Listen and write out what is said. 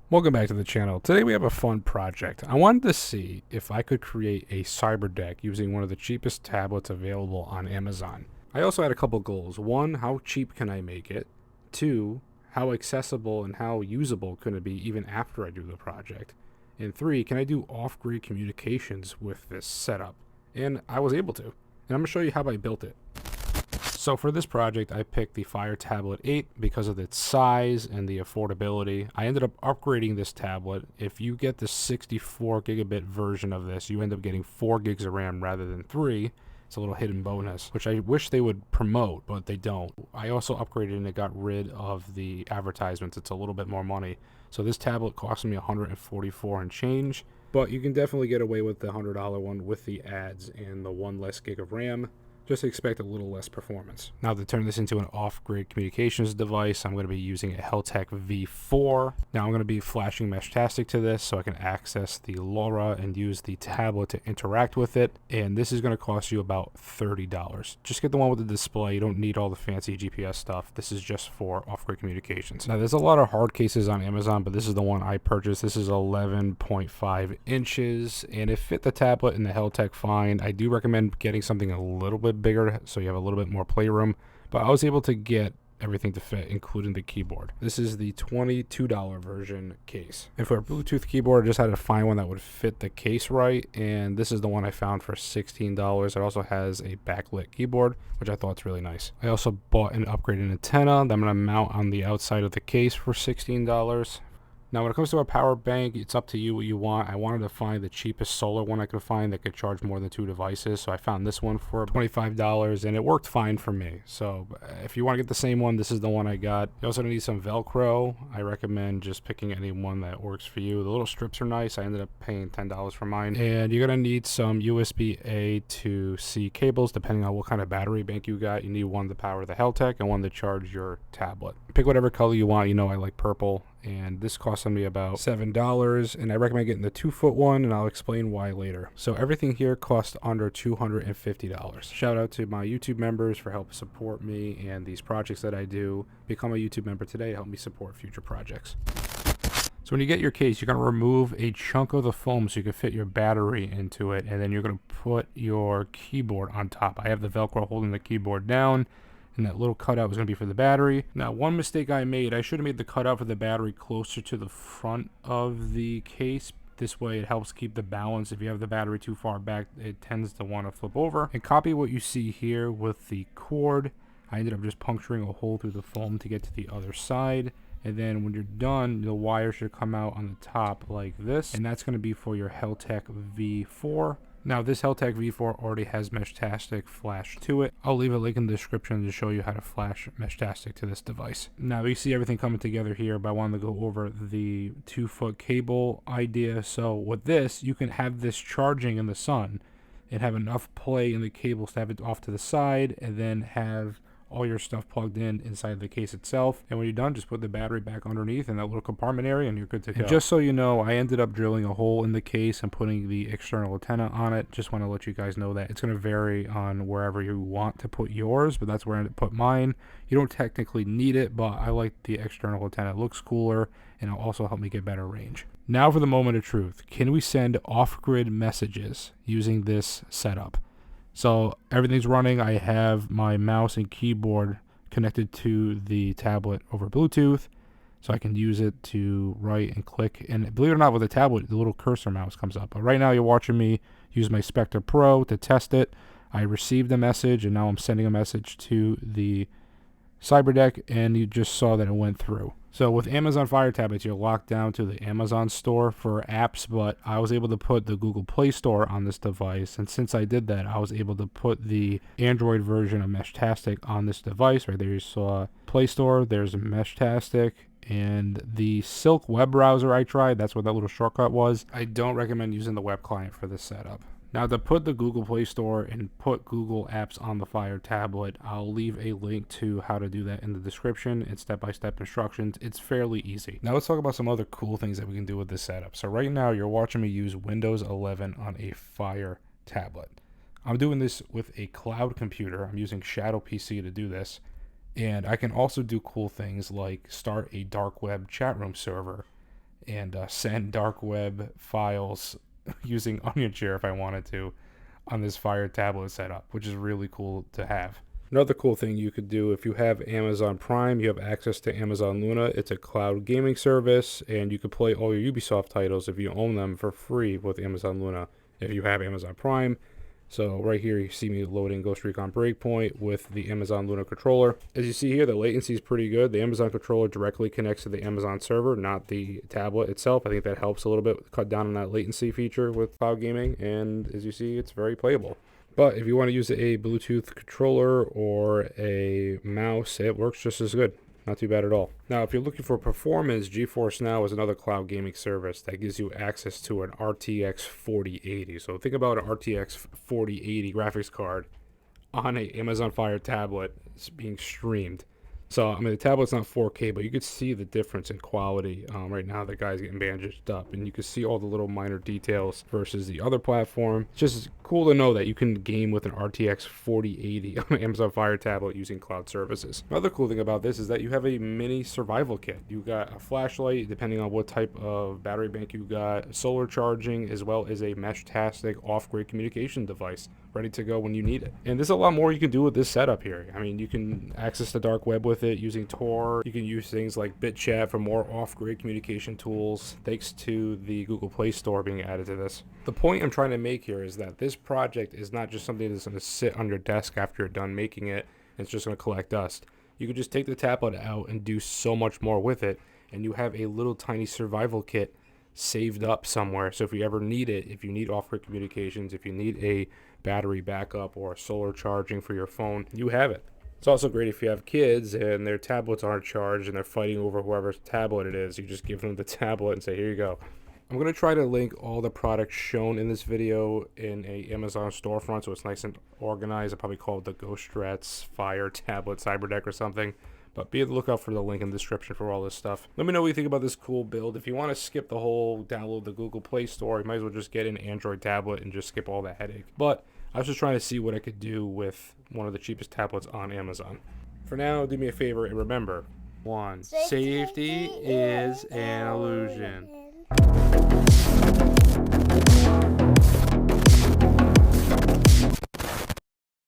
Welcome back to the channel. Today we have a fun project. I wanted to see if I could create a Cyberdeck using one of the cheapest tablets available on Amazon. I also had a couple goals. One, how cheap can I make it? Two, how accessible and how usable can it be even after I do the project? And three, can I do off-grid communications with this setup? And I was able to. And I'm going to show you how I built it. So for this project, I picked the Fire Tablet 8 because of its size and the affordability. I ended up upgrading this tablet. If you get the 64 gigabit version of this, you end up getting 4 gigs of RAM rather than 3. It's a little hidden bonus, which I wish they would promote, but they don't. I also upgraded and it got rid of the advertisements. It's a little bit more money. So this tablet cost me $144 and change, but you can definitely get away with the $100 one with the ads and the 1 less gig of RAM. Just expect a little less performance. Now to turn this into an off-grid communications device, I'm going to be using a Heltec V4. Now I'm going to be flashing Meshtastic to this so I can access the LoRa and use the tablet to interact with it. And this is going to cost you about $30. Just get the one with the display. You don't need all the fancy GPS stuff. This is just for off-grid communications. Now there's a lot of hard cases on Amazon, but this is the one I purchased. This is 11.5 inches and it fit the tablet and the Heltec fine. I do recommend getting something a little bit bigger so you have a little bit more playroom, but I was able to get everything to fit, including the keyboard. This is the $22 version case, and for a Bluetooth keyboard I just had to find one that would fit the case right, and this is the one I found for $16. It also has a backlit keyboard, which I thought is really nice. I also bought an upgraded antenna that I'm going to mount on the outside of the case for $16. Now when it comes to a power bank, it's up to you what you want. I wanted to find the cheapest solar one I could find that could charge more than 2 devices. So I found this one for $25 and it worked fine for me. So if you want to get the same one, this is the one I got. You also need some Velcro. I recommend just picking any one that works for you. The little strips are nice. I ended up paying $10 for mine. And you're going to need some USB-A to C cables depending on what kind of battery bank you got. You need one to power the Heltec and one to charge your tablet. Pick whatever color you want. You know I like purple. And this cost me about $7, and I recommend getting the 2-foot one, and I'll explain why later. So everything here cost under $250. Shout out to my YouTube members for helping support me and these projects that I do. Become a YouTube member today to help me support future projects. So when you get your case, you're going to remove a chunk of the foam so you can fit your battery into it, and then you're going to put your keyboard on top. I have the Velcro holding the keyboard down, and that little cutout was going to be for the battery. Now, one mistake I made, I should have made the cutout for the battery closer to the front of the case. This way it helps keep the balance. If you have the battery too far back, it tends to want to flip over. And copy what you see here with the cord. I ended up just puncturing a hole through the foam to get to the other side. And then when you're done, the wire should come out on the top like this. And that's going to be for your Heltec V4. Now this Heltec V4 already has Meshtastic flashed to it. I'll leave a link in the description to show you how to flash Meshtastic to this device. Now you see everything coming together here, but I wanted to go over the 2-foot cable idea. So with this, you can have this charging in the sun and have enough play in the cables to have it off to the side, and then have all your stuff plugged in inside the case itself. And when you're done, just put the battery back underneath in that little compartment area and you're good to go. And just so you know, I ended up drilling a hole in the case and putting the external antenna on it. Just want to let you guys know that it's going to vary on wherever you want to put yours, but that's where I put mine. You don't technically need it, but I like the external antenna. It looks cooler and it'll also help me get better range. Now for the moment of truth. Can we send off-grid messages using this setup? So everything's running. I have my mouse and keyboard connected to the tablet over Bluetooth, so I can use it to write and click. And believe it or not, with the tablet, the little cursor mouse comes up. But right now you're watching me use my Spectre Pro to test it. I received a message, and now I'm sending a message to the Cyberdeck, and you just saw that it went through. So with Amazon Fire tablets, you're locked down to the Amazon store for apps, but I was able to put the Google Play Store on this device, and since I did that, I was able to put the Android version of Meshtastic on this device. Right there you saw Play Store, there's Meshtastic, and the Silk web browser I tried, that's what that little shortcut was. I don't recommend using the web client for this setup. Now to put the Google Play Store and put Google apps on the Fire tablet, I'll leave a link to how to do that in the description. It's step-by-step instructions. It's fairly easy. Now let's talk about some other cool things that we can do with this setup. So right now you're watching me use Windows 11 on a Fire tablet. I'm doing this with a cloud computer. I'm using Shadow PC to do this. And I can also do cool things like start a dark web chat room server and send dark web files using Onion Share if I wanted to on this Fire tablet setup, which is really cool to have. Another cool thing you could do if you have Amazon Prime, you have access to Amazon Luna. It's a cloud gaming service, and you can play all your Ubisoft titles if you own them for free with Amazon Luna if you have Amazon Prime. So right here you see me loading Ghost Recon Breakpoint with the Amazon Luna controller. As you see here, the latency is pretty good. The Amazon controller directly connects to the Amazon server, not the tablet itself. I think that helps a little bit cut down on that latency feature with cloud gaming, and as you see, it's very playable. But if you want to use a Bluetooth controller or a mouse, it works just as good. Not too bad at all. Now, if you're looking for performance, GeForce Now is another cloud gaming service that gives you access to an RTX 4080. So think about an RTX 4080 graphics card on a Amazon Fire tablet. It's being streamed. So, I mean, the tablet's not 4K, but you could see the difference in quality. Right now, the guy's getting bandaged up, and you can see all the little minor details versus the other platform. It's just cool to know that you can game with an RTX 4080 on an Amazon Fire tablet using cloud services. Another cool thing about this is that you have a mini survival kit. You got a flashlight, depending on what type of battery bank you got, solar charging, as well as a mesh-tastic off-grid communication device ready to go when you need it. And there's a lot more you can do with this setup here. I mean, you can access the dark web with it using Tor. You can use things like BitChat for more off-grid communication tools, thanks to the Google Play Store being added to this. The point I'm trying to make here is that this project is not just something that's going to sit on your desk after you're done making it and it's just going to collect dust. You could just take the tablet out and do so much more with it, and you have a little tiny survival kit saved up somewhere. So if you ever need it, if you need off-grid communications, if you need a battery backup or solar charging for your phone, you have it. It's also great if you have kids and their tablets aren't charged and they're fighting over whoever's tablet it is. You just give them the tablet and say, here you go. I'm going to try to link all the products shown in this video in a Amazon storefront so it's nice and organized. I'll probably call it the Ghost Rats Fire Tablet Cyberdeck or something. But be on the lookout for the link in the description for all this stuff. Let me know what you think about this cool build. If you want to skip the whole download the Google Play Store, you might as well just get an Android tablet and just skip all that headache. But I was just trying to see what I could do with one of the cheapest tablets on Amazon. For now, do me a favor and remember, safety is an illusion.